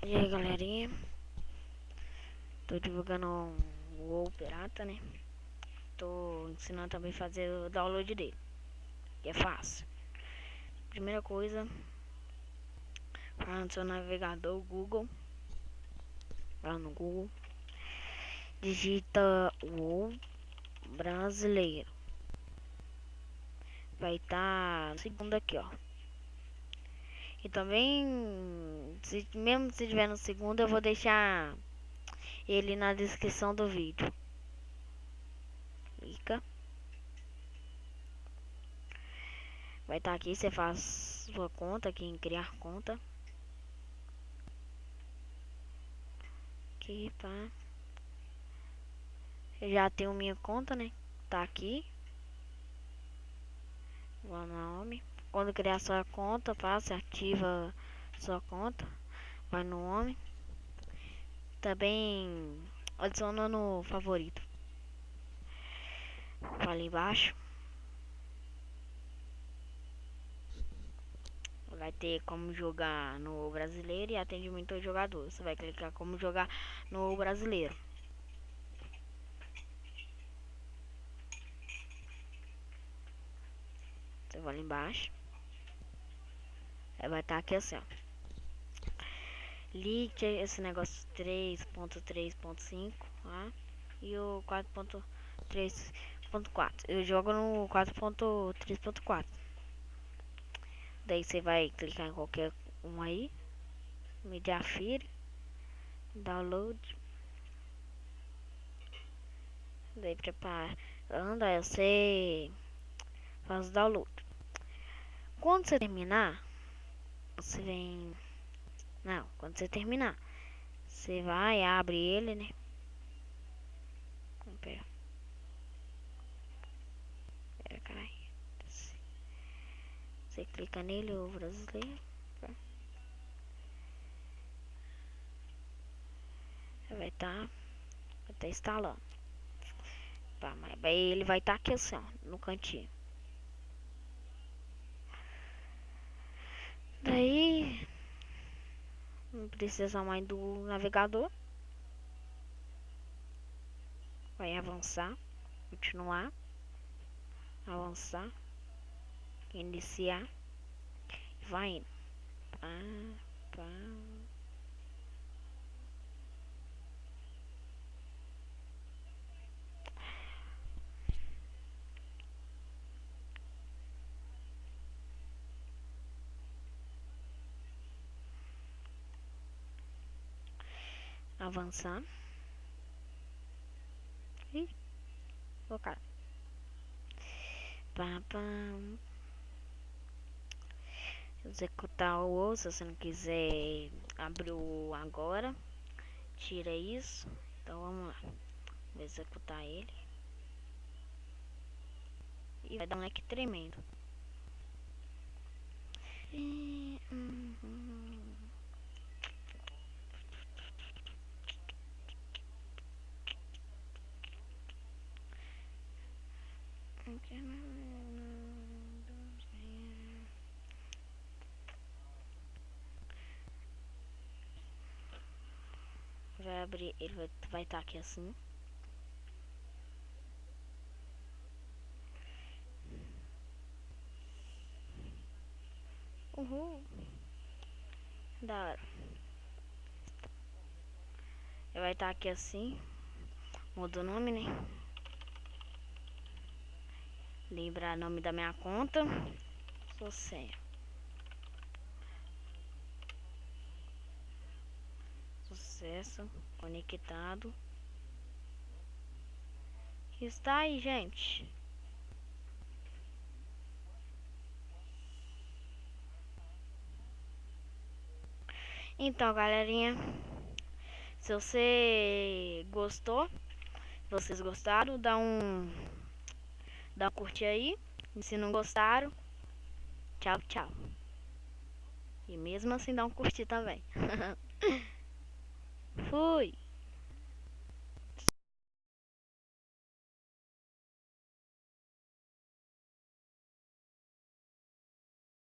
E aí galerinha, tô divulgando um WoW pirata, né? Tô ensinando também a fazer o download dele, que é fácil. Primeira coisa, vai no seu navegador Google, vai no Google, digita WoW brasileiro, vai estar no segundo aqui, ó. E também, mesmo se tiver no segundo, eu vou deixar ele na descrição do vídeo. Clica. Vai estar aqui, você faz sua conta aqui em criar conta. Aqui, pá. Eu já tenho minha conta, né? Tá aqui. Vou no nome. Quando criar sua conta, pá, você ativa sua conta. Vai no nome. Também adiciona no favorito. Vai ali embaixo. Vai ter como jogar no brasileiro e atendimento ao jogador. Você vai clicar como jogar no brasileiro. Você vai ali embaixo. Aí vai estar aqui assim, ó. Ligue esse negócio 3.3.5, tá? E o 4.3.4. Eu jogo no 4.3.4. Daí você vai clicar em qualquer um aí. Mediafire. Download. Daí preparando, aí você faz o download. Quando você terminar, você vem... Não, quando você terminar, você vai, abre ele, né? Pera, carai. Você clica nele, o brasileiro. Vai estar instalando. Tá, mas ele vai estar aqui assim, ó, no cantinho. Daí não precisa mais do navegador. Vai avançar, continuar, avançar, iniciar, vai indo. Pá, pá. Avançar. Ih, colocar. Pá, pá. Executar o osso, se você não quiser abrir o agora, tira isso. Então vamos lá. Vou executar ele. E vai dar um leque tremendo. Vai abrir, ele vai estar aqui assim. Uhul. Da hora. Ele vai estar aqui assim. Muda o nome, né? Lembrar o nome da minha conta. Sou senha. Sucesso. Conectado. Está aí, gente. Então, galerinha, se você gostou, vocês gostaram, dá um curtir aí. E se não gostaram, tchau, tchau. E mesmo assim dá um curtir também. Fui!